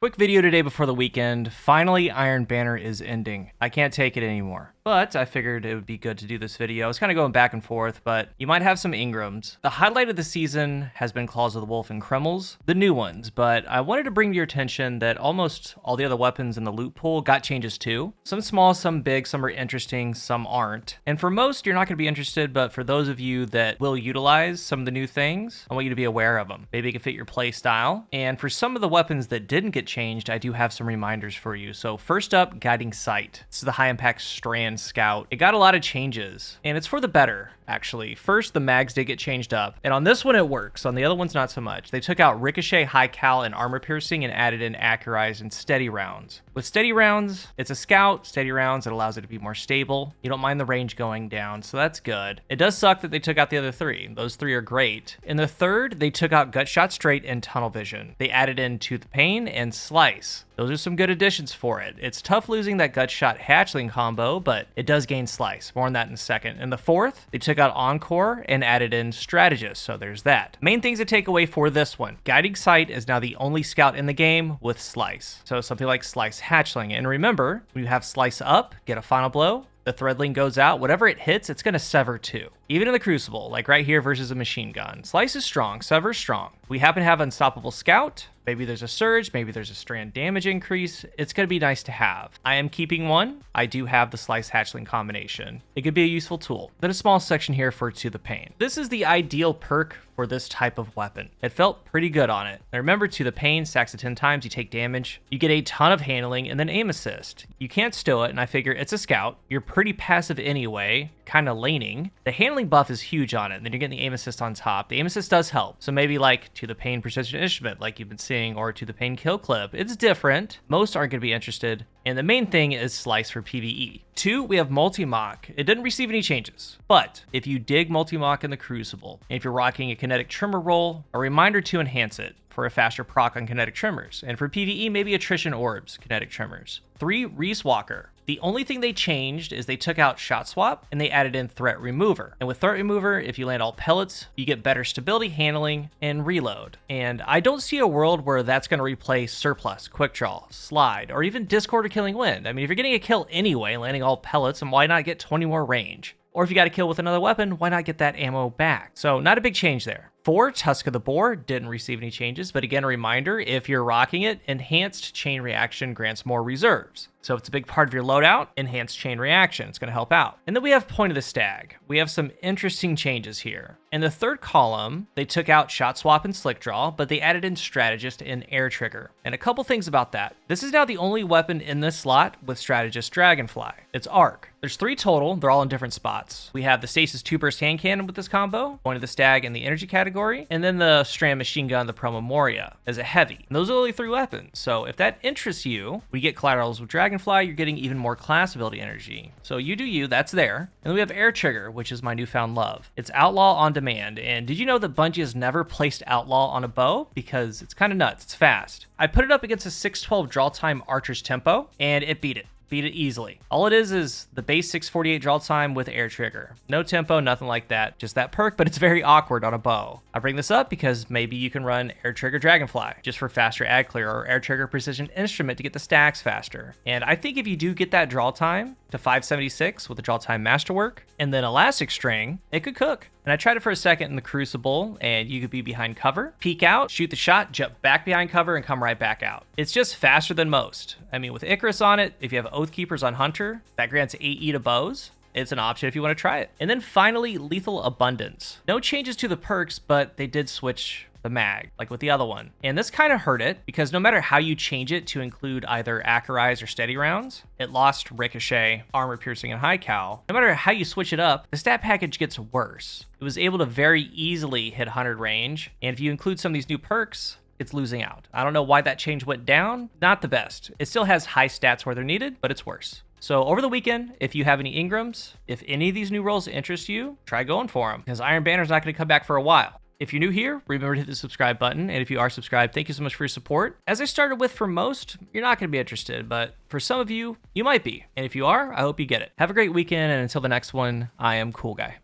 Quick video today before the weekend. Finally, Iron Banner is ending. I can't take it anymore. But I figured it would be good to do this video. I was kind of going back and forth, but you might have some Ingrams. The highlight of the season has been Claws of the Wolf and Kremls, the new ones, but I wanted to bring to your attention that almost all the other weapons in the loot pool got changes too. Some small, some big, some are interesting, some aren't. And for most, you're not going to be interested, but for those of you that will utilize some of the new things, I want you to be aware of them. Maybe it can fit your play style. And for some of the weapons that didn't get changed, I do have some reminders for you. So first up, Guiding Sight. This is the high impact strand scout. It got a lot of changes, and it's for the better, actually. First, the mags did get changed up, and on this one it works. On the other ones, not so much. They took out Ricochet, High Cal, and Armor Piercing and added in Accurize and Steady Rounds. With Steady Rounds, it's a scout. Steady Rounds, it allows it to be more stable. You don't mind the range going down, so that's good. It does suck that they took out the other three. Those three are great. In the third, they took out Gut Shot Straight and Tunnel Vision. They added in Tooth Pain and Slice. Those are some good additions for it. It's tough losing that Gut Shot Hatchling combo, but it does gain Slice. More on that in a second. In the fourth, they took out Encore and added in Strategist, so there's that. Main things to take away for this one. Guiding Sight is now the only scout in the game with Slice. So something like Slice Hatchling. And remember, when you have Slice up, get a final blow, the threadling goes out, whatever it hits, it's going to sever too. Even in the Crucible, like right here versus a machine gun. Slice is strong, Sever's strong. We happen to have Unstoppable Scout. Maybe there's a surge, maybe there's a strand damage increase. It's going to be nice to have. I am keeping one. I do have the Slice Hatchling combination. It could be a useful tool. Then a small section here for To the Pain. This is the ideal perk for this type of weapon. It felt pretty good on it. Now remember, To the Pain stacks it 10 times, you take damage. You get a ton of handling and then aim assist. You can't stow it, and I figure it's a scout. You're pretty passive anyway, kind of laning. The handling buff is huge on it, and then you're getting the aim assist on top. The aim assist does help. So maybe like To the Pain Precision Instrument, like you've been seeing, or To the Pain Kill Clip. It's different. Most aren't going to be interested. And the main thing is Slice for PvE. 2, we have Multimach. It didn't receive any changes, but if you dig Multimach in the Crucible, and if you're rocking a kinetic trimmer roll, a reminder to enhance it for a faster proc on kinetic trimmers. And for PvE, maybe attrition orbs, kinetic trimmers. 3, Reese Walker. The only thing they changed is they took out Shot Swap and they added in Threat Remover. And with Threat Remover, if you land all pellets, you get better stability, handling, and reload. And I don't see a world where that's going to replace Surplus, Quick Draw, Slide, or even Discord or Killing Wind. I mean, if you're getting a kill anyway, landing all pellets, and why not get 20 more range? Or if you got a kill with another weapon, why not get that ammo back? So not a big change there. 4, Tusk of the Boar didn't receive any changes, but again, a reminder, if you're rocking it, Enhanced Chain Reaction grants more reserves. So if it's a big part of your loadout, Enhanced Chain Reaction, it's going to help out. And then we have Point of the Stag. We have some interesting changes here. In the third column, they took out Shot Swap and Slick Draw, but they added in Strategist and Air Trigger. And a couple things about that. This is now the only weapon in this slot with Strategist Dragonfly. It's Arc. There's 3 total, they're all in different spots. We have the Stasis 2-burst hand cannon with this combo, Point of the Stag in the energy category, and then the Strand machine gun, the Pro Memoria, as a heavy. And those are only 3 weapons, so if that interests you, we get Collaterals with Dragonfly, you're getting even more class ability energy. So you do you, that's there. And then we have Air Trigger, which is my newfound love. It's Outlaw on demand, and did you know that Bungie has never placed Outlaw on a bow? Because it's kind of nuts, it's fast. I put it up against a 612 draw time Archer's tempo, and it beat it. Beat it easily. All it is the base 648 draw time with Air Trigger. No tempo, nothing like that. Just that perk, but it's very awkward on a bow. I bring this up because maybe you can run Air Trigger Dragonfly just for faster ad clear, or Air Trigger Precision Instrument to get the stacks faster. And I think if you do get that draw time to 576 with the draw time masterwork, and then Elastic String, it could cook. And I tried it for a second in the Crucible, and you could be behind cover, peek out, shoot the shot, jump back behind cover, and come right back out. It's just faster than most. I mean, with Icarus on it, if you have Oath Keepers on Hunter, that grants 8E to bows. It's an option if you want to try it. And then finally, Lethal Abundance. No changes to the perks, but they did switch the mag, like with the other one. And this kind of hurt it, because no matter how you change it to include either Accurize or Steady Rounds, it lost Ricochet, Armor Piercing, and High Cal. No matter how you switch it up, the stat package gets worse. It was able to very easily hit 100 range, and if you include some of these new perks, it's losing out. I don't know why that change went down. Not the best. It still has high stats where they're needed, but it's worse. So over the weekend, if you have any Ingrams, if any of these new roles interest you, try going for them, because Iron Banner's not going to come back for a while. If you're new here, remember to hit the subscribe button. And if you are subscribed, thank you so much for your support. As I started with, for most, you're not going to be interested, but for some of you, you might be. And if you are, I hope you get it. Have a great weekend, and until the next one, I am Cool Guy.